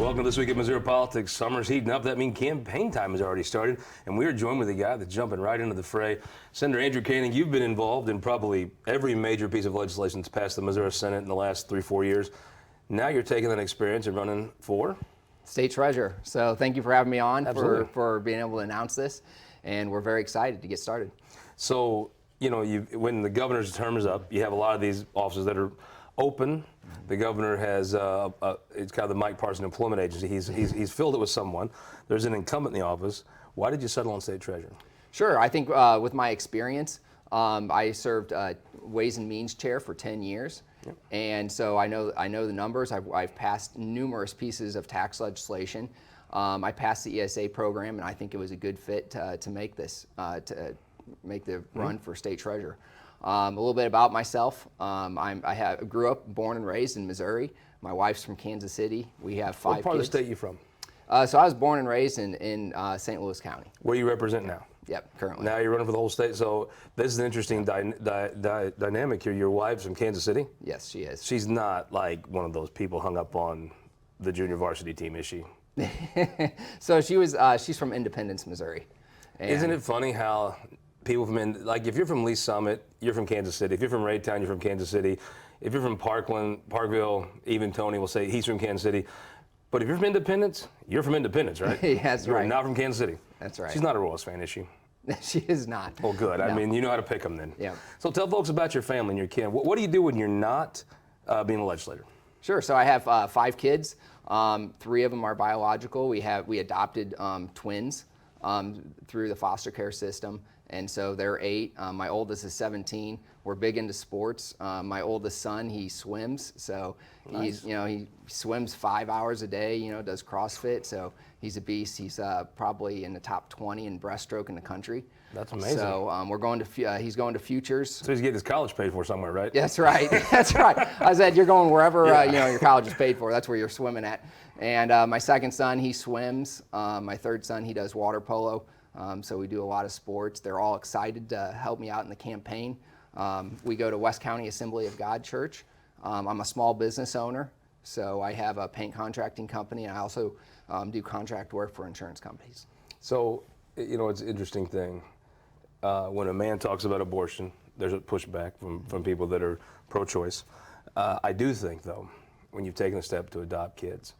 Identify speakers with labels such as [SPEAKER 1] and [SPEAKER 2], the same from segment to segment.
[SPEAKER 1] Welcome to This Week in Missouri Politics. Summer's heating up. That means campaign time has already started. And we are joined with a guy that's jumping right into the fray. Senator Andrew Koenig, you've been involved in probably every major piece of legislation that's passed the Missouri Senate in the last 3-4 years. Now you're taking that experience and running for?
[SPEAKER 2] State Treasurer. So thank you for having me on,
[SPEAKER 1] for
[SPEAKER 2] being able to announce this. And we're very excited to get started.
[SPEAKER 1] So, you know, when the governor's term is up, you have a lot of these offices that are open. The governor has, it's kind of the Mike Parson Employment Agency. He's filled it with someone. There's an incumbent in the office. Why did you settle on state treasurer?
[SPEAKER 2] Sure. I think with my experience, I served Ways and Means chair for 10 years. Yep. And so I know the numbers. I've passed numerous pieces of tax legislation. I passed the ESA program, and I think it was a good fit to make this, to make the run for state treasurer. A little bit about myself. I grew up, born and raised in Missouri. My wife's from Kansas City. We have 5 kids.
[SPEAKER 1] What part of the state are you from?
[SPEAKER 2] So I was born and raised in St. Louis County.
[SPEAKER 1] Where you represent now?
[SPEAKER 2] Yep, currently.
[SPEAKER 1] Now you're running for the whole state. So this is an interesting dynamic here. Your wife's from Kansas City?
[SPEAKER 2] Yes, she is.
[SPEAKER 1] She's not like one of those people hung up on the junior varsity team, is she?
[SPEAKER 2] So she's from Independence, Missouri. And
[SPEAKER 1] isn't it funny how people from, like if you're from Lee Summit, you're from Kansas City. If you're from Raytown, you're from Kansas City. If you're from Parkland, Parkville, even Tony will say he's from Kansas City. But if you're from Independence, you're from Independence, right?
[SPEAKER 2] Yeah, that's
[SPEAKER 1] you're
[SPEAKER 2] right.
[SPEAKER 1] Not from Kansas City.
[SPEAKER 2] That's right.
[SPEAKER 1] She's not a Royals fan, is she?
[SPEAKER 2] She is not.
[SPEAKER 1] Well, good.
[SPEAKER 2] No.
[SPEAKER 1] I mean, you know how to pick them then.
[SPEAKER 2] Yeah.
[SPEAKER 1] So tell folks about your family and your kin. What do you do when you're not being a legislator?
[SPEAKER 2] Sure. So I have 5 kids. 3 of them are biological. We adopted twins through the foster care system, and so they're 8. My oldest is 17. We're big into sports. My oldest son, he swims, so
[SPEAKER 1] nice.
[SPEAKER 2] he swims 5 hours a day. Does CrossFit, so he's a beast. He's probably in the top 20 in breaststroke in the country.
[SPEAKER 1] That's amazing.
[SPEAKER 2] So we're going to he's going to Futures.
[SPEAKER 1] So he's getting his college paid for somewhere, right?
[SPEAKER 2] That's right. That's right. I said you're going wherever your college is paid for. That's where you're swimming at. And my second son, he swims. My third son, he does water polo. So we do a lot of sports. They're all excited to help me out in the campaign. We go to West County Assembly of God Church. I'm a small business owner, so I have a paint contracting company, and I also do contract work for insurance companies.
[SPEAKER 1] So, it's an interesting thing. When a man talks about abortion, there's a pushback from people that are pro-choice. I do think, though, when you've taken a step to adopt kids,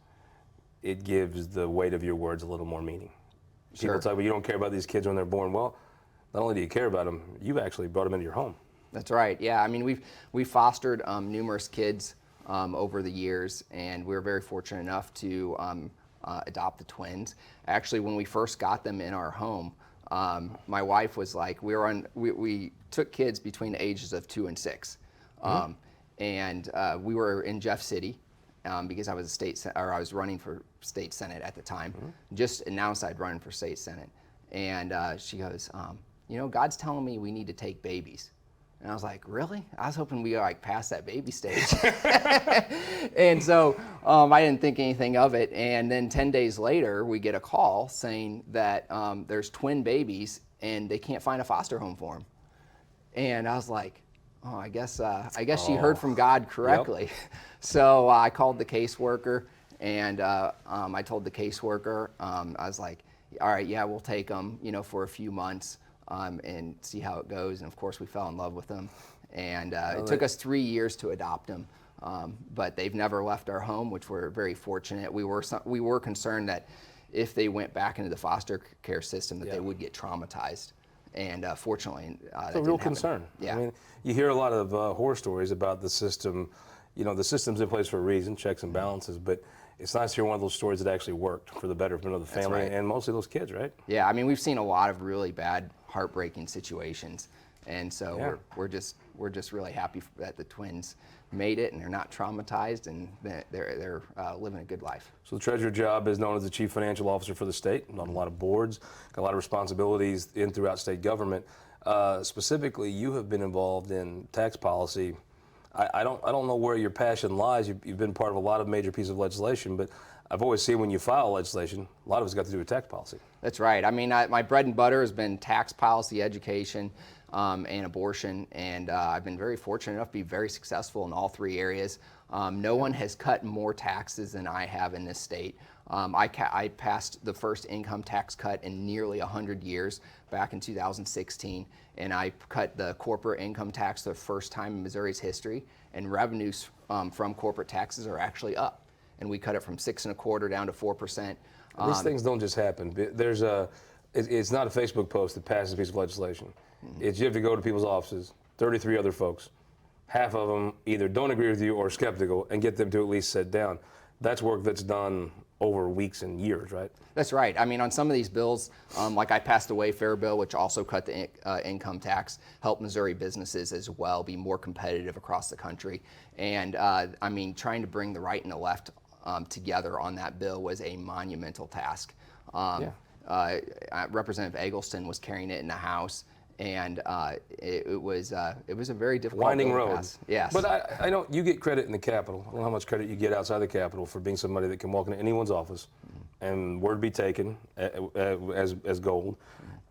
[SPEAKER 1] it gives the weight of your words a little more meaning.
[SPEAKER 2] Sure.
[SPEAKER 1] People talk about you don't care about these kids when they're born. Well, not only do you care about them, you've actually brought them into your home.
[SPEAKER 2] That's right. Yeah, I mean we've fostered numerous kids over the years, and we're very fortunate enough to adopt the twins. Actually, when we first got them in our home, my wife was like, we took kids between the ages of 2 and 6, and we were in Jeff City because I was running for state senate at the time. Just announced I'd run for state senate, and she goes, God's telling me we need to take babies. And I was like, really? I was hoping we past that baby stage. And so I didn't think anything of it. And then 10 days later, we get a call saying that there's twin babies and they can't find a foster home for them. And I was like, oh, I guess she heard from God correctly. Yep. So I called the caseworker, and I told the caseworker, I was like, all right, yeah, we'll take them, for a few months. And see how it goes. And of course, we fell in love with them. And it took us 3 years to adopt them. But they've never left our home, which we're very fortunate. We were concerned that if they went back into the foster care system, that they would get traumatized. And fortunately,
[SPEAKER 1] it's a real concern.
[SPEAKER 2] Yeah.
[SPEAKER 1] I mean, you hear a lot of horror stories about the system. The system's in place for a reason, checks and balances. But it's nice to hear one of those stories that actually worked for the betterment of the family and mostly those kids, right?
[SPEAKER 2] Yeah, I mean, we've seen a lot of really bad, heartbreaking situations, and so we're just really happy that the twins made it and they're not traumatized and they're living a good life.
[SPEAKER 1] So the treasurer job is known as the chief financial officer for the state. On a lot of boards, got a lot of responsibilities throughout state government. Specifically, you have been involved in tax policy. I don't know where your passion lies. You've been part of a lot of major pieces of legislation, but I've always seen when you file legislation, a lot of it's got to do with tax policy.
[SPEAKER 2] That's right. I mean, my bread and butter has been tax policy, education, and abortion, and I've been very fortunate enough to be very successful in all three areas. No one has cut more taxes than I have in this state. I passed the first income tax cut in nearly 100 years back in 2016, and I cut the corporate income tax for the first time in Missouri's history, and revenues from corporate taxes are actually up. And we cut it from 6.25% down to 4%.
[SPEAKER 1] These things don't just happen. It's not a Facebook post that passes a piece of legislation. It's you have to go to people's offices, 33 other folks. Half of them either don't agree with you or are skeptical, and get them to at least sit down. That's work that's done over weeks and years, right?
[SPEAKER 2] That's right. I mean, on some of these bills, like I passed the Wayfair bill, which also cut the income tax, helped Missouri businesses as well be more competitive across the country. And I mean, trying to bring the right and the left together on that bill was a monumental task. Representative Eigelston was carrying it in the House, and it was a very difficult
[SPEAKER 1] winding
[SPEAKER 2] bill to
[SPEAKER 1] road.
[SPEAKER 2] pass. Yes.
[SPEAKER 1] But I know you get credit in the Capitol. I don't know how much credit you get outside the Capitol for being somebody that can walk into anyone's office and word be taken as gold,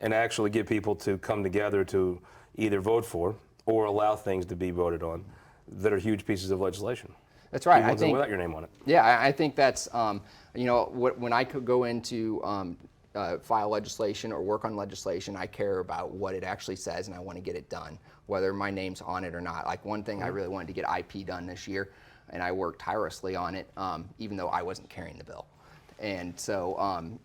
[SPEAKER 1] and actually get people to come together to either vote for or allow things to be voted on that are huge pieces of legislation.
[SPEAKER 2] That's right.
[SPEAKER 1] I think without your name on it.
[SPEAKER 2] Yeah, I think that's when I could go into file legislation or work on legislation, I care about what it actually says, and I want to get it done, whether my name's on it or not. Like one thing, I really wanted to get IP done this year, and I worked tirelessly on it, even though I wasn't carrying the bill. And so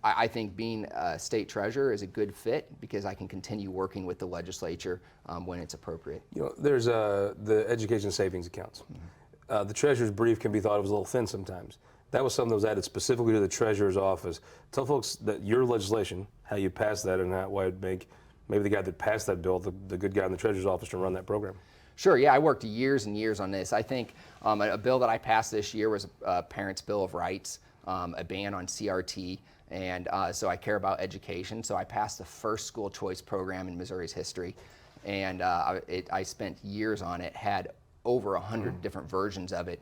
[SPEAKER 2] I think being a state treasurer is a good fit because I can continue working with the legislature when it's appropriate.
[SPEAKER 1] You know, there's the education savings accounts. The treasurer's brief can be thought of as a little thin sometimes. That was something that was added specifically to the treasurer's office. Tell folks that your legislation, how you passed that, and why it'd make maybe the guy that passed that bill the good guy in the treasurer's office to run that program.
[SPEAKER 2] Sure, yeah, I worked years and years on this. I think a bill that I passed this year was a Parents' Bill of Rights, a ban on CRT, and so I care about education. So I passed the first school choice program in Missouri's history, and I spent years on it, had over 100 different versions of it,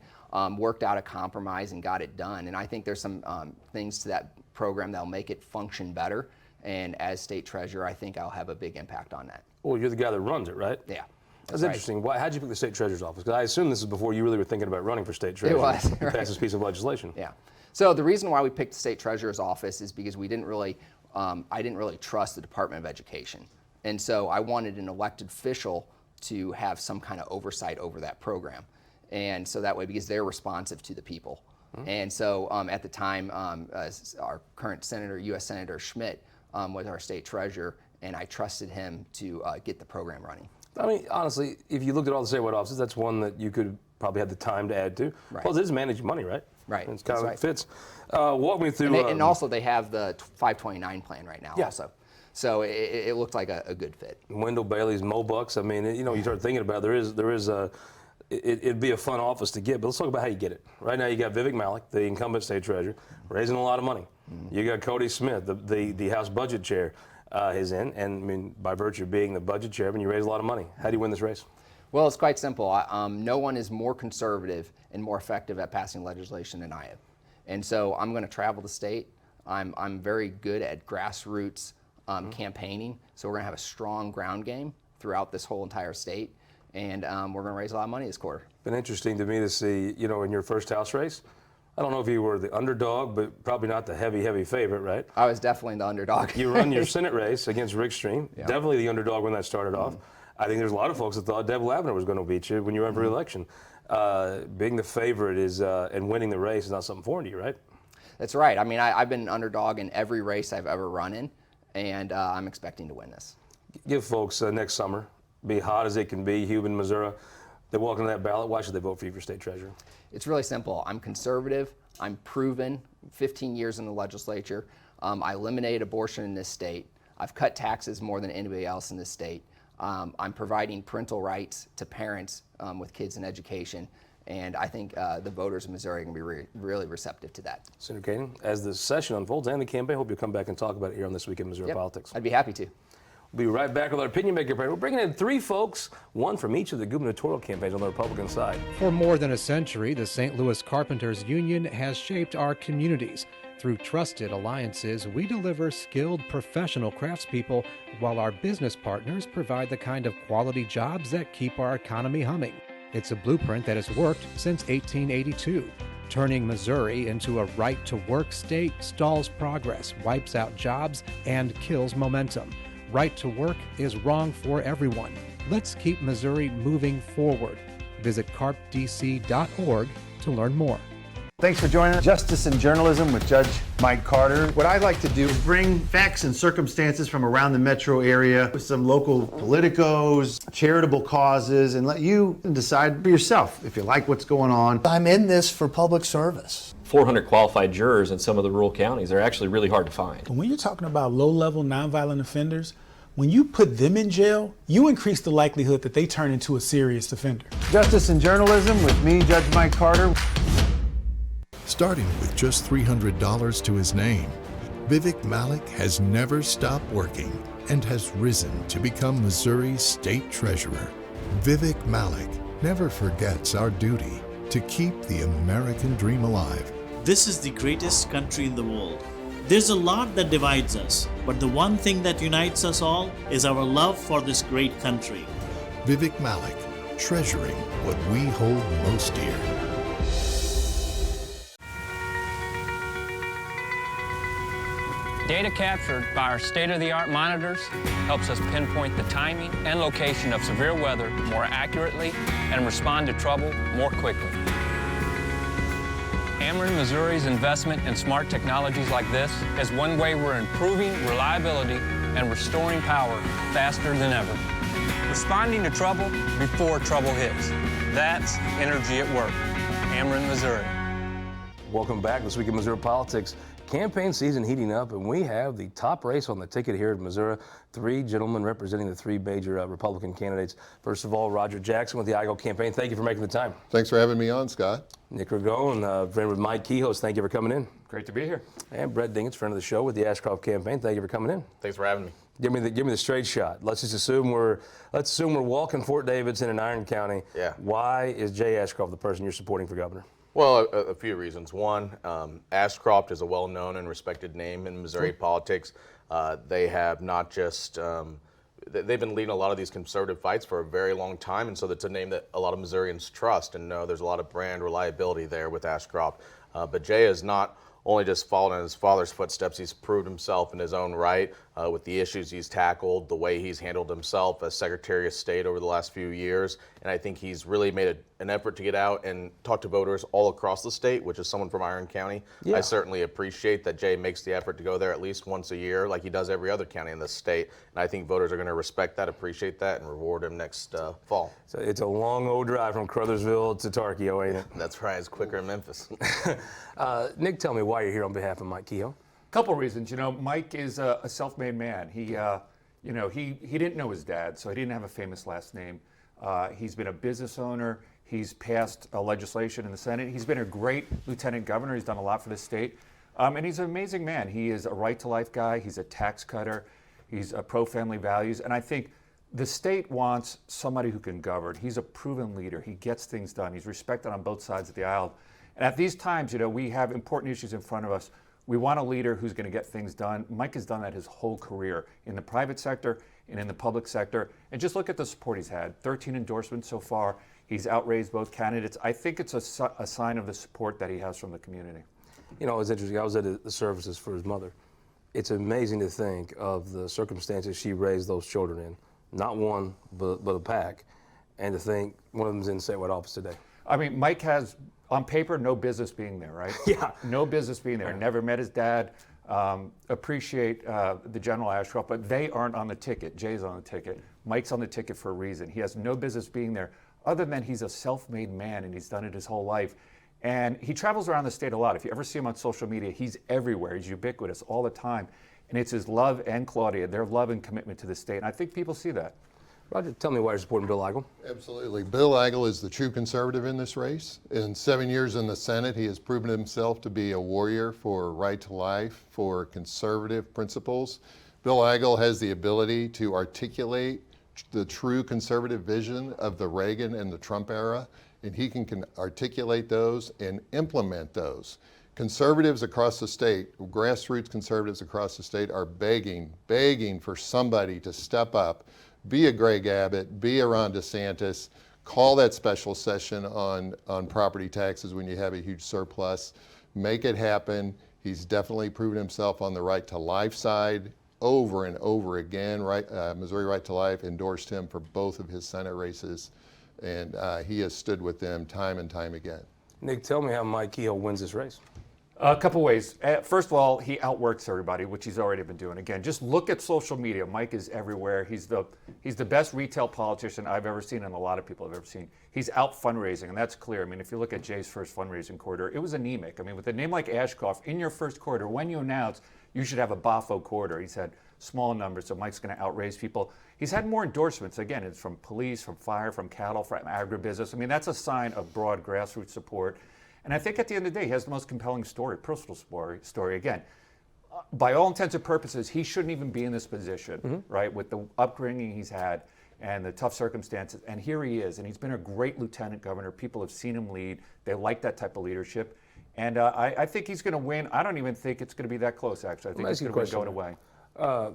[SPEAKER 2] worked out a compromise and got it done. And I think there's some things to that program that'll make it function better. And as state treasurer, I think I'll have a big impact on that.
[SPEAKER 1] Well, you're the guy that runs it, right?
[SPEAKER 2] Yeah.
[SPEAKER 1] That's interesting. How'd you pick the state treasurer's office? Because I assume this is before you really were thinking about running for state treasurer.
[SPEAKER 2] It was.
[SPEAKER 1] You passed this piece of legislation.
[SPEAKER 2] Yeah. So the reason why we picked the state treasurer's office is because we didn't really, I didn't really trust the Department of Education. And so I wanted an elected official to have some kind of oversight over that program. And so that way, because they're responsive to the people. And so at the time, our current senator, U.S. Senator Schmidt, was our state treasurer, and I trusted him to get the program running.
[SPEAKER 1] I mean, honestly, if you looked at all the statewide offices, that's one that you could probably have the time to add to.
[SPEAKER 2] Right.
[SPEAKER 1] Plus, it is managing money, right?
[SPEAKER 2] Right.
[SPEAKER 1] It's kind of fits. Walk me through.
[SPEAKER 2] And also, they have the 529 plan right now.
[SPEAKER 1] Yeah.
[SPEAKER 2] Also. So it looked like a good fit.
[SPEAKER 1] Wendell Bailey's Mobucks. I mean, you start thinking about it, there is a. It'd be a fun office to get, but let's talk about how you get it. Right now, you got Vivek Malik, the incumbent state treasurer, raising a lot of money. You got Cody Smith, the House budget chair, is in, and I mean, by virtue of being the budget chairman, you raise a lot of money. How do you win this race?
[SPEAKER 2] Well, it's quite simple. No one is more conservative and more effective at passing legislation than I am, and so I'm going to travel the state. I'm very good at grassroots campaigning, so we're going to have a strong ground game throughout this whole entire state. And we're going to raise a lot of money this quarter.
[SPEAKER 1] Been interesting to me to see, in your first House race, I don't know if you were the underdog, but probably not the heavy favorite, right?
[SPEAKER 2] I was definitely the underdog.
[SPEAKER 1] You run your Senate race against Rick Stream,
[SPEAKER 2] Yeah.
[SPEAKER 1] definitely the underdog when that started off. I think there's a lot of folks that thought Deb Lavender was going to beat you when you ran for re-election. Being the favorite is and winning the race is not something foreign to you, right?
[SPEAKER 2] That's right. I mean, I've been an underdog in every race I've ever run in, and I'm expecting to win this.
[SPEAKER 1] Give folks next summer, be hot as it can be, Human, Missouri. They walk into that ballot. Why should they vote for you for state treasurer?
[SPEAKER 2] It's really simple. I'm conservative. I'm proven. 15 years in the legislature. I eliminated abortion in this state. I've cut taxes more than anybody else in this state. I'm providing parental rights to parents with kids in education. And I think the voters of Missouri are going to be really receptive to that.
[SPEAKER 1] Senator Koenig, as the session unfolds and the campaign, hope you'll come back and talk about it here on This Week in Missouri
[SPEAKER 2] Yep.
[SPEAKER 1] Politics.
[SPEAKER 2] I'd be happy to.
[SPEAKER 1] We'll be right back with our Opinion Maker Parade. We're bringing in 3 folks, one from each of the gubernatorial campaigns on the Republican side.
[SPEAKER 3] For more than a century, the St. Louis Carpenters Union has shaped our communities. Through trusted alliances, we deliver skilled professional craftspeople while our business partners provide the kind of quality jobs that keep our economy humming. It's a blueprint that has worked since 1882. Turning Missouri into a right-to-work state stalls progress, wipes out jobs, and kills momentum. Right to work is wrong for everyone. Let's keep Missouri moving forward. Visit carpdc.org to learn more.
[SPEAKER 4] Thanks for joining us. Justice and Journalism with Judge Mike Carter. What I like to do is bring facts and circumstances from around the metro area with some local politicos, charitable causes, and let you decide for yourself if you like what's going on.
[SPEAKER 5] I'm in this for public service.
[SPEAKER 6] 400 qualified jurors in some of the rural counties. They're actually really hard to find.
[SPEAKER 7] When you're talking about low-level nonviolent offenders, when you put them in jail, you increase the likelihood that they turn into a serious offender.
[SPEAKER 4] Justice and Journalism with me, Judge Mike Carter.
[SPEAKER 8] Starting with just $300 to his name, Vivek Malik has never stopped working and has risen to become Missouri's state treasurer. Vivek Malik never forgets our duty to keep the American dream alive.
[SPEAKER 9] This is the greatest country in the world. There's a lot that divides us, but the one thing that unites us all is our love for this great country.
[SPEAKER 8] Vivek Malik, treasuring what we hold most dear.
[SPEAKER 10] Data captured by our state-of-the-art monitors helps us pinpoint the timing and location of severe weather more accurately and respond to trouble more quickly. Ameren, Missouri's investment in smart technologies like this is one way we're improving reliability and restoring power faster than ever. Responding to trouble before trouble hits. That's energy at work. Ameren, Missouri.
[SPEAKER 1] Welcome back this week in Missouri Politics. Campaign season heating up, and we have the top race on the ticket here in Missouri. 3 gentlemen representing the 3 major Republican candidates. First of all, Roger Jackson with the Eigel campaign. Thank you for making the time.
[SPEAKER 11] Thanks for having me on, Scott.
[SPEAKER 1] Nick Ragone, friend with Mike Kehoe. Thank you for coming in.
[SPEAKER 12] Great to be here.
[SPEAKER 1] And Brett Dinkins, friend of the show with the Ashcroft campaign. Thank you for coming in.
[SPEAKER 13] Thanks for having me.
[SPEAKER 1] Give me the straight shot. Let's assume we're walking Fort Davidson in Iron County.
[SPEAKER 13] Yeah.
[SPEAKER 1] Why is Jay Ashcroft the person you're supporting for governor?
[SPEAKER 13] Well, a few reasons. One, Ashcroft is a well-known and respected name in Missouri politics. They have not just, they've been leading a lot of these conservative fights for a very long time, and so that's a name that a lot of Missourians trust and know there's a lot of brand reliability there with Ashcroft. But Jay is not only just followed in his father's footsteps, he's proved himself in his own right with the issues he's tackled, the way he's handled himself as Secretary of State over the last few years. And I think he's really made an effort to get out and talk to voters all across the state, which is someone from Iron County. Yeah. I certainly appreciate that Jay makes the effort to go there at least once a year like he does every other county in the state. And I think voters are going to respect that, appreciate that, and reward him next fall.
[SPEAKER 1] So it's a long old drive from Crothersville to Tarkio, ain't it?
[SPEAKER 13] That's right. It's quicker in Memphis.
[SPEAKER 1] Nick, tell me why you're here on behalf of Mike Kehoe.
[SPEAKER 12] Couple reasons. You know, Mike is a self-made man. He didn't know his dad, so he didn't have a famous last name. He's been a business owner. He's passed legislation in the Senate. He's been a great lieutenant governor. He's done a lot for the state. And he's an amazing man. He is a right-to-life guy. He's a tax cutter. He's a pro-family values. And I think the state wants somebody who can govern. He's a proven leader. He gets things done. He's respected on both sides of the aisle. And at these times, we have important issues in front of us. We want a leader who's going to get things done. Mike has done that his whole career in the private sector and in the public sector. And just look at the support he's had. 13 endorsements so far. He's outraised both candidates. I think it's a sign of the support that he has from the community.
[SPEAKER 1] You know, it's interesting. I was at the services for his mother. It's amazing to think of the circumstances she raised those children in. Not one, but a pack. And to think one of them's in statewide office today.
[SPEAKER 12] I mean, Mike has, on paper, no business being there, right?
[SPEAKER 1] Yeah.
[SPEAKER 12] No business being there. Never met his dad. Appreciate the General Ashcroft, but they aren't on the ticket. Jay's on the ticket. Mike's on the ticket for a reason. He has no business being there, other than he's a self-made man and he's done it his whole life. And he travels around the state a lot. If you ever see him on social media, he's everywhere. He's ubiquitous all the time. And it's his love and Claudia, their love and commitment to the state. And I think people see that.
[SPEAKER 1] Roger, tell me why you're supporting Bill Eigel.
[SPEAKER 11] Absolutely. Bill Eigel is the true conservative in this race. In 7 years in the Senate, he has proven himself to be a warrior for right to life, for conservative principles. Bill Eigel has the ability to articulate the true conservative vision of the Reagan and the Trump era, and he can articulate those and implement those. Conservatives across the state, grassroots conservatives across the state are begging for somebody to step up, be a Greg Abbott, be a Ron DeSantis, call that special session on property taxes when you have a huge surplus, make it happen. He's definitely proven himself on the right to life side over and over again. Missouri Right to Life endorsed him for both of his Senate races, and he has stood with them time and time again.
[SPEAKER 1] Nick, tell me how Mike Kehoe wins this race.
[SPEAKER 12] A couple ways. First of all, he outworks everybody, which he's already been doing. Again, just look at social media. Mike is everywhere. He's the best retail politician I've ever seen, and a lot of people have ever seen. He's out fundraising, and that's clear. I mean, if you look at Jay's first fundraising quarter, it was anemic. I mean, with a name like Ashcroft, in your first quarter, when you announce you should have a BAFO quarter, he's had small numbers, so Mike's going to outraise people. He's had more endorsements. Again, it's from police, from fire, from cattle, from agribusiness. I mean, that's a sign of broad grassroots support. And I think at the end of the day, he has the most compelling story, personal story. Again, by all intents and purposes, he shouldn't even be in this position, right? With the upbringing he's had and the tough circumstances. And here he is, and he's been a great lieutenant governor. People have seen him lead. They like that type of leadership. And I think he's going to win. I don't even think it's going to be that close, actually. I think it's going to win going away.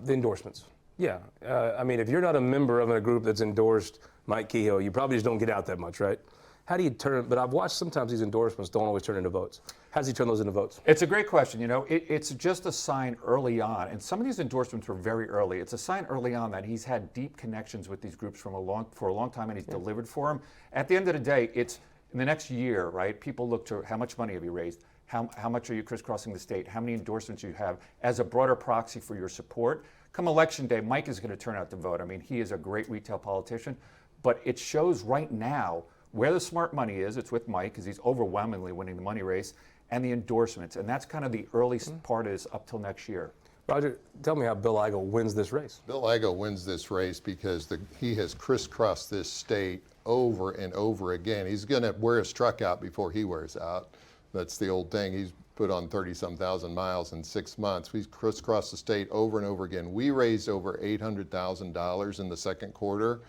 [SPEAKER 1] The endorsements. Yeah. I mean, if you're not a member of a group that's endorsed Mike Kehoe, you probably just don't get out that much, right? How do you turn, but I've watched sometimes these endorsements don't always turn into votes. How does he turn those into votes?
[SPEAKER 12] It's a great question. You know, it's just a sign early on, and some of these endorsements were very early. It's a sign early on that he's had deep connections with these groups for a long time, and he's delivered for them. At the end of the day, it's in the next year, right? People look to how much money have you raised? How much are you crisscrossing the state? How many endorsements you have as a broader proxy for your support? Come election day, Mike is going to turn out to vote. I mean, he is a great retail politician, but it shows right now where the smart money is. It's with Mike because he's overwhelmingly winning the money race, and the endorsements. And that's kind of the early part of this up till next year.
[SPEAKER 1] Roger, tell me how Bill Eigel wins this race.
[SPEAKER 11] Bill Eigel wins this race because he has crisscrossed this state over and over again. He's going to wear his truck out before he wears out. That's the old thing. He's put on 30-some thousand miles in 6 months. We've crisscrossed the state over and over again. We raised over $800,000 in the second quarter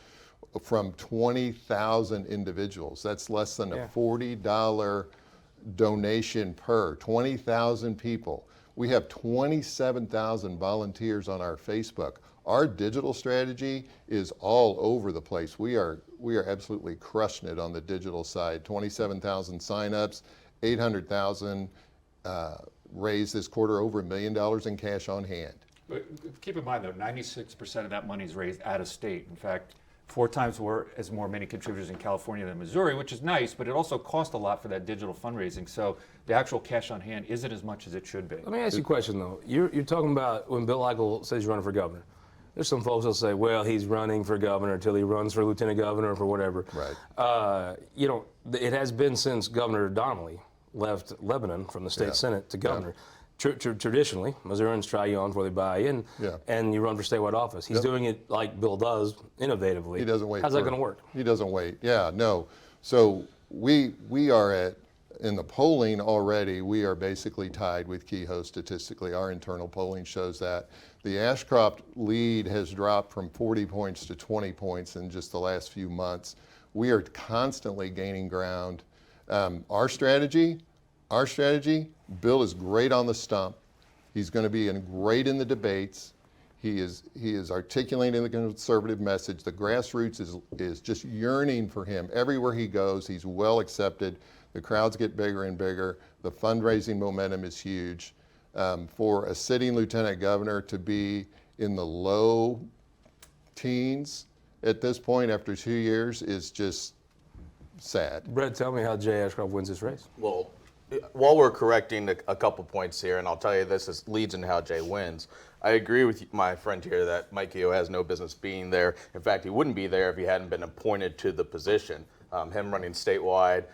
[SPEAKER 11] from 20,000 individuals. That's less than a $40 donation per 20,000 people. We have 27,000 volunteers on our Facebook. Our digital strategy is all over the place. We are absolutely crushing it on the digital side. 27,000 signups, 800,000 raised this quarter, over $1 million in cash on hand.
[SPEAKER 12] But keep in mind, though, 96% of that money is raised out of state. In fact, 4 times more many contributors in California than Missouri, which is nice, but it also costs a lot for that digital fundraising. So the actual cash on hand isn't as much as it should be.
[SPEAKER 1] Let me ask you a question, though. You're talking about when Bill Eigel says he's running for governor. There's some folks that'll say, well, he's running for governor until he runs for lieutenant governor or for whatever.
[SPEAKER 11] Right.
[SPEAKER 1] You know, it has been since Governor Donnelly left Lebanon from the state Senate to governor. Traditionally, Missourians try you on before they buy in, and you run for statewide office. He's doing it like Bill does, innovatively.
[SPEAKER 11] He doesn't wait.
[SPEAKER 1] How's that going to work?
[SPEAKER 11] He doesn't wait. Yeah, no. So we are in the polling already, we are basically tied with Kehoe statistically. Our internal polling shows that. The Ashcroft lead has dropped from 40 points to 20 points in just the last few months. We are constantly gaining ground. Our strategy, Bill is great on the stump. He's going to be great in the debates. He is articulating the conservative message. The grassroots is just yearning for him. Everywhere he goes, he's well accepted. The crowds get bigger and bigger. The fundraising momentum is huge. For a sitting lieutenant governor to be in the low teens at this point after 2 years is just sad.
[SPEAKER 1] Brett, tell me how Jay Ashcroft wins this race.
[SPEAKER 13] Well, while we're correcting a couple points here, and I'll tell you this leads into how Jay wins, I agree with my friend here that Mike Kehoe has no business being there. In fact, he wouldn't be there if he hadn't been appointed to the position. Him running statewide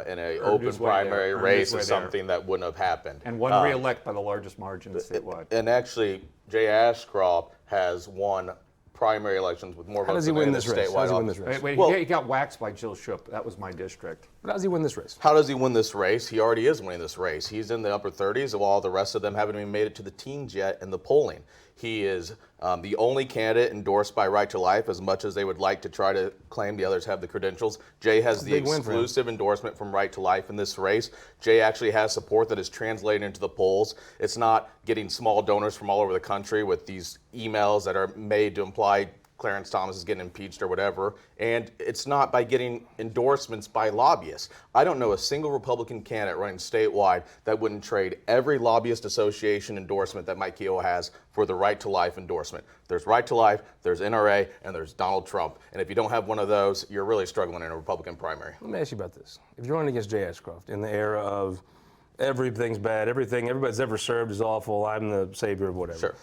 [SPEAKER 13] in an open primary race is something that wouldn't have happened.
[SPEAKER 12] And won re-elect by the largest margin statewide.
[SPEAKER 13] And actually, Jay Ashcroft has won primary elections with more votes than any statewide.
[SPEAKER 1] How does he win this race?
[SPEAKER 12] Wait, he got waxed by Jill Shoop. That was my district.
[SPEAKER 1] How does he win this race?
[SPEAKER 13] How does he win this race? He already is winning this race. He's in the upper 30s, while the rest of them haven't even made it to the teens yet in the polling. He is the only candidate endorsed by Right to Life, as much as they would like to try to claim the others have the credentials. Jay has the exclusive endorsement from Right to Life in this race. Jay actually has support that is translated into the polls. It's not getting small donors from all over the country with these emails that are made to imply Clarence Thomas is getting impeached or whatever, and it's not by getting endorsements by lobbyists. I don't know a single Republican candidate running statewide that wouldn't trade every lobbyist association endorsement that Mike Keogh has for the Right to Life endorsement. There's Right to Life, there's NRA, and there's Donald Trump. And if you don't have one of those, you're really struggling in a Republican primary.
[SPEAKER 1] Let me ask you about this. If you're running against Jay Ashcroft in the era of everything's bad, everybody's ever served is awful, I'm the savior of whatever.
[SPEAKER 13] Sure.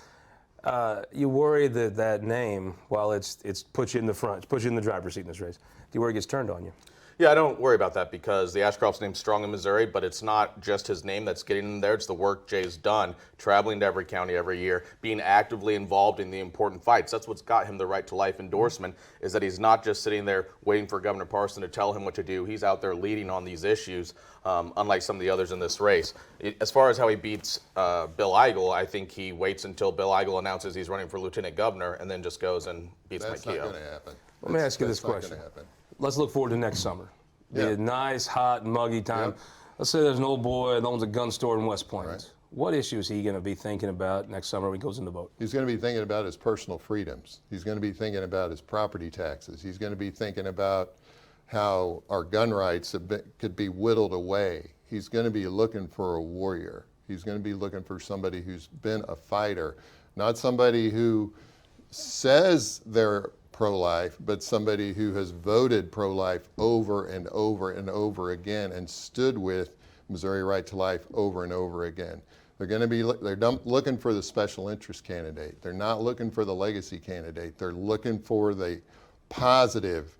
[SPEAKER 1] You worry that that name, while it's put you in the front, it's put you in the driver's seat in this race, do you worry it gets turned on you?
[SPEAKER 13] Yeah, I don't worry about that because the Ashcroft's name's strong in Missouri, but it's not just his name that's getting in there. It's the work Jay's done, traveling to every county every year, being actively involved in the important fights. That's what's got him the Right to Life endorsement, is that he's not just sitting there waiting for Governor Parson to tell him what to do. He's out there leading on these issues, unlike some of the others in this race. As far as how he beats Bill Eigel, I think he waits until Bill Eigel announces he's running for lieutenant governor and then just goes and beats Mike Keogh.
[SPEAKER 11] That's not going to happen.
[SPEAKER 1] Let me ask you this question. Let's look forward to next summer. Be a nice, hot, muggy time. Let's say there's an old boy that owns a gun store in West Plains.
[SPEAKER 11] Right.
[SPEAKER 1] What issue is he going to be thinking about next summer when he goes in to vote?
[SPEAKER 11] He's going to be thinking about his personal freedoms. He's going to be thinking about his property taxes. He's going to be thinking about how our gun rights could be whittled away. He's going to be looking for a warrior. He's going to be looking for somebody who's been a fighter, not somebody who says they're pro-life, but somebody who has voted pro-life over and over and over again and stood with Missouri Right to Life over and over again. They're going to be looking for the special interest candidate. They're not looking for the legacy candidate. They're looking for the positive,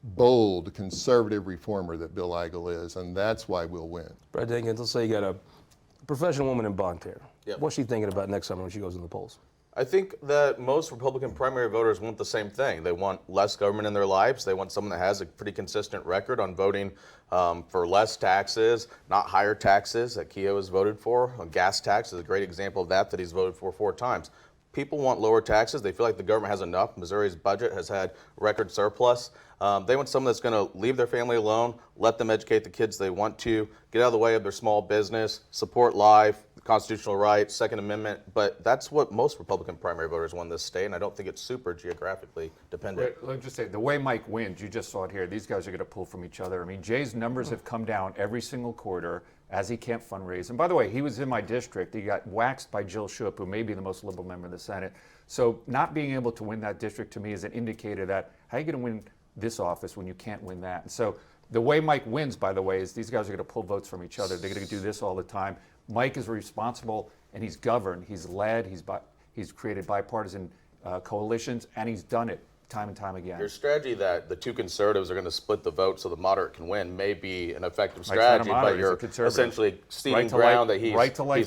[SPEAKER 11] bold, conservative reformer that Bill Eigel is, and that's why we'll win.
[SPEAKER 1] Brad Dinkins, let's say you got a professional woman in Bonne Terre.
[SPEAKER 13] Yep.
[SPEAKER 1] What's she thinking about next summer when she goes in the polls?
[SPEAKER 13] I think that most Republican primary voters want the same thing. They want less government in their lives. They want someone that has a pretty consistent record on voting for less taxes, not higher taxes that Keogh has voted for. A gas tax is a great example of that he's voted for 4 times. People want lower taxes. They feel like the government has enough. Missouri's budget has had record surplus. They want someone that's going to leave their family alone, let them educate the kids they want to, get out of the way of their small business, support life, constitutional rights, Second Amendment. But that's what most Republican primary voters want in this state, and I don't think it's super geographically dependent.
[SPEAKER 12] Let me just say, the way Mike wins, you just saw it here, these guys are going to pull from each other. I mean, Jay's numbers have come down every single quarter as he can't fundraise. And by the way, he was in my district. He got waxed by Jill Shoup, who may be the most liberal member of the Senate. So not being able to win that district to me is an indicator that how are you going to win this office when you can't win that? And so the way Mike wins, by the way, is these guys are going to pull votes from each other. They're going to do this all the time. Mike is responsible, and he's governed. He's led. He's created bipartisan coalitions, and he's done it time and time again.
[SPEAKER 13] Your strategy that the 2 conservatives are going to split the vote so the moderate can win may be an effective strategy, but you're essentially ceding ground that he's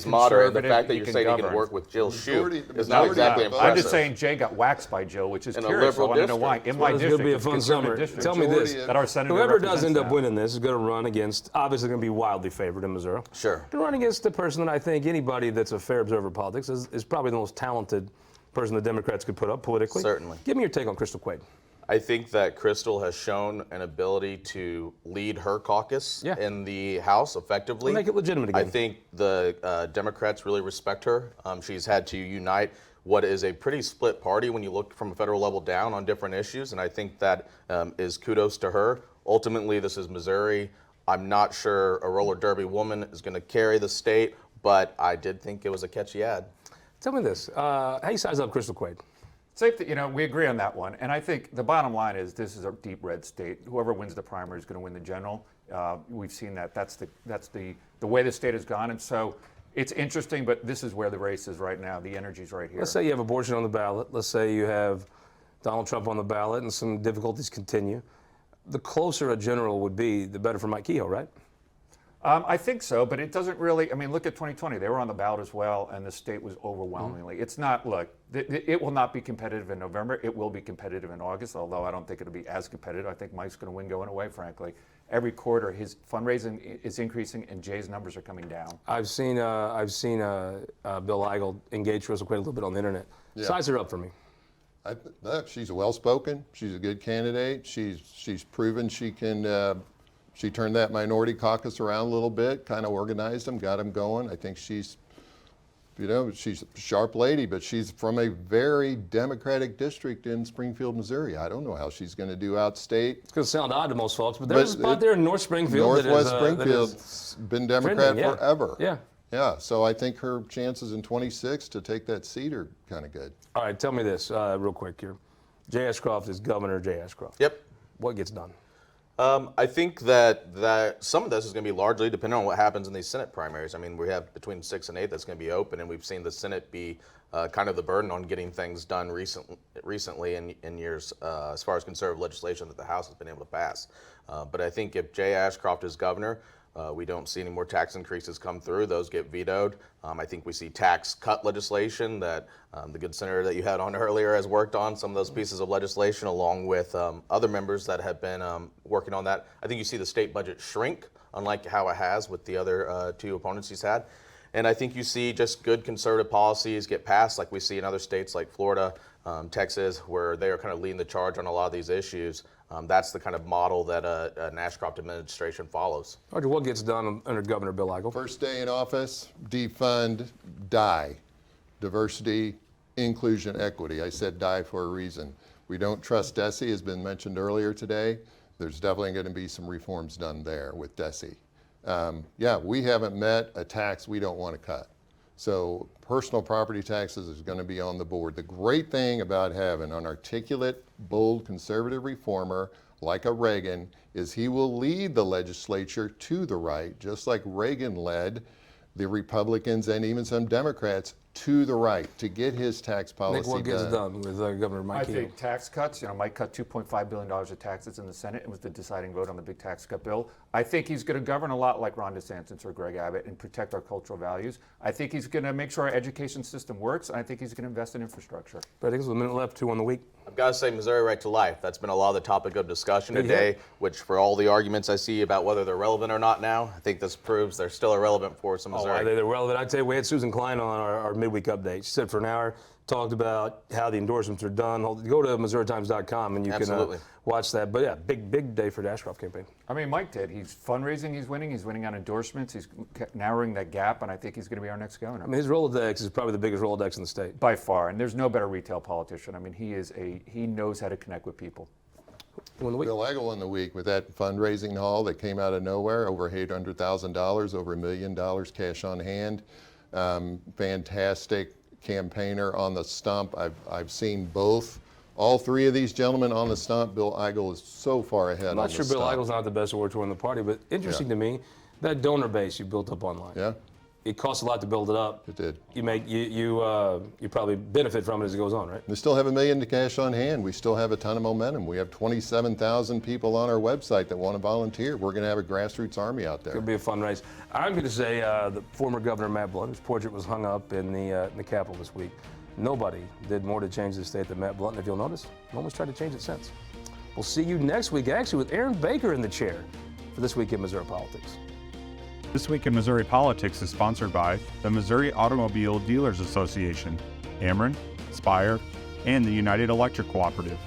[SPEAKER 13] moderate. The fact that you're saying he can work with Jill Shoup is not exactly impressive.
[SPEAKER 12] I'm just saying Jay got waxed by Jill, which is curious. I want to know why. In my district,
[SPEAKER 1] it's going to be a fun summer. Tell me this: whoever does end up winning this is going to run against, obviously going to be wildly favored in Missouri.
[SPEAKER 13] Sure.
[SPEAKER 1] To run against the person that I think anybody that's a fair observer of politics is probably the most talented person the Democrats could put up politically.
[SPEAKER 13] Certainly.
[SPEAKER 1] Give me your take on Crystal Quaid.
[SPEAKER 13] I think that Crystal has shown an ability to lead her caucus in the House effectively.
[SPEAKER 1] We'll make it legitimate again.
[SPEAKER 13] I think the Democrats really respect her. She's had to unite what is a pretty split party when you look from a federal level down on different issues, and I think that is kudos to her. Ultimately, this is Missouri. I'm not sure a roller derby woman is going to carry the state, but I did think it was a catchy ad.
[SPEAKER 1] Tell me this, how do you size up Crystal Quaid?
[SPEAKER 12] Safe that, we agree on that one. And I think the bottom line is this is a deep red state. Whoever wins the primary is going to win the general. We've seen that. That's the way the state has gone. And so it's interesting, but this is where the race is right now. The energy's right here.
[SPEAKER 1] Let's say you have abortion on the ballot. Let's say you have Donald Trump on the ballot and some difficulties continue. The closer a general would be, the better for Mike Keogh, right?
[SPEAKER 12] I think so, but it doesn't really, I mean, look at 2020. They were on the ballot as well, and the state was overwhelmingly. It's not, look, it will not be competitive in November. It will be competitive in August, although I don't think it'll be as competitive. I think Mike's going to win going away, frankly. Every quarter, his fundraising is increasing, and Jay's numbers are coming down.
[SPEAKER 1] I've seen Bill Eigel engage Russell Quaid a little bit on the internet.
[SPEAKER 11] Yeah.
[SPEAKER 1] Size her up for me.
[SPEAKER 11] Look, she's well-spoken. She's a good candidate. She's proven she can. She turned that minority caucus around a little bit, kind of organized them, got them going. I think she's a sharp lady, but she's from a very Democratic district in Springfield, Missouri. I don't know how she's going to do outstate.
[SPEAKER 1] It's going to sound odd to most folks, but there's a spot there in North Springfield.
[SPEAKER 11] Northwest Springfield's been Democrat forever.
[SPEAKER 1] Yeah.
[SPEAKER 11] Yeah, so I think her chances in 26 to take that seat are kind of good.
[SPEAKER 1] All right, tell me this real quick here. Jay Ashcroft is Governor Jay Ashcroft.
[SPEAKER 13] Yep.
[SPEAKER 1] What gets done?
[SPEAKER 13] I think that some of this is going to be largely dependent on what happens in these Senate primaries. I mean, we have between 6 and 8 that's going to be open, and we've seen the Senate be kind of the burden on getting things done recently in years as far as conservative legislation that the House has been able to pass. But I think if Jay Ashcroft is governor, we don't see any more tax increases come through. Those get vetoed. I think we see tax cut legislation that the good senator that you had on earlier has worked on, some of those pieces of legislation, along with other members that have been working on that. I think you see the state budget shrink, unlike how it has with the other two opponents he's had. And I think you see just good conservative policies get passed, like we see in other states like Florida, Texas, where they are kind of leading the charge on a lot of these issues. That's the kind of model that an Ashcroft administration follows.
[SPEAKER 1] Roger, what gets done under Governor Bill Eigel?
[SPEAKER 11] First day in office, defund, die. Diversity, inclusion, equity. I said die for a reason. We don't trust DESE, has been mentioned earlier today. There's definitely going to be some reforms done there with DESE. Yeah, we haven't met a tax we don't want to cut. So personal property taxes is going to be on the board. The great thing about having an articulate, bold, conservative reformer like a Reagan is he will lead the legislature to the right, just like Reagan led the Republicans and even some Democrats to the right to get his tax policy
[SPEAKER 1] Nick, what gets done with Governor Mike
[SPEAKER 12] I think tax cuts. Mike cut $2.5 billion of taxes in the Senate. It was the deciding vote on the big tax cut bill. I think he's going to govern a lot like Ron DeSantis or Greg Abbott and protect our cultural values. I think he's going to make sure our education system works, and I think he's going to invest in infrastructure.
[SPEAKER 1] But I think there's a minute left, 2 on the week.
[SPEAKER 13] I've got to say Missouri Right to Life. That's been a lot of the topic of discussion today, which for all the arguments I see about whether they're relevant or not now, I think this proves they're still a relevant force in Missouri.
[SPEAKER 1] Oh, they're relevant. I'd say we had Susan Klein on our midweek update. She said for an hour, talked about how the endorsements are done. Go to MissouriTimes.com and you can watch that. But yeah, big day for the Ashcroft campaign.
[SPEAKER 12] I mean, Mike did. He's fundraising, he's winning on endorsements, he's narrowing that gap, and I think he's going to be our next governor.
[SPEAKER 1] I mean, his Rolodex is probably the biggest Rolodex in the state.
[SPEAKER 12] By far, and there's no better retail politician. I mean, he knows how to connect with people.
[SPEAKER 11] Bill Eigel in the week with that fundraising haul that came out of nowhere, over $800,000, over $1 million cash on hand. Fantastic campaigner on the stump. I've seen all three of these gentlemen on the stump. Bill Eigel is so far ahead on the stump.
[SPEAKER 1] I'm not sure Bill Eigel's not the best orator in the party, but interesting to me, that donor base you built up online.
[SPEAKER 11] Yeah.
[SPEAKER 1] It costs a lot to build it up.
[SPEAKER 11] It did.
[SPEAKER 1] You probably benefit from it as it goes on, right?
[SPEAKER 11] We still have $1 million to cash on hand. We still have a ton of momentum. We have 27,000 people on our website that want to volunteer. We're going to have a grassroots army out there.
[SPEAKER 1] It's going to be a fun race. I'm going to say the former Governor Matt Blunt, whose portrait was hung up in the Capitol this week. Nobody did more to change the state than Matt Blunt. And if you'll notice, no one's tried to change it since. We'll see you next week, actually, with Aaron Baker in the chair for This Week in Missouri Politics.
[SPEAKER 14] This Week in Missouri Politics is sponsored by the Missouri Automobile Dealers Association, Ameren, Spire, and the United Electric Cooperative.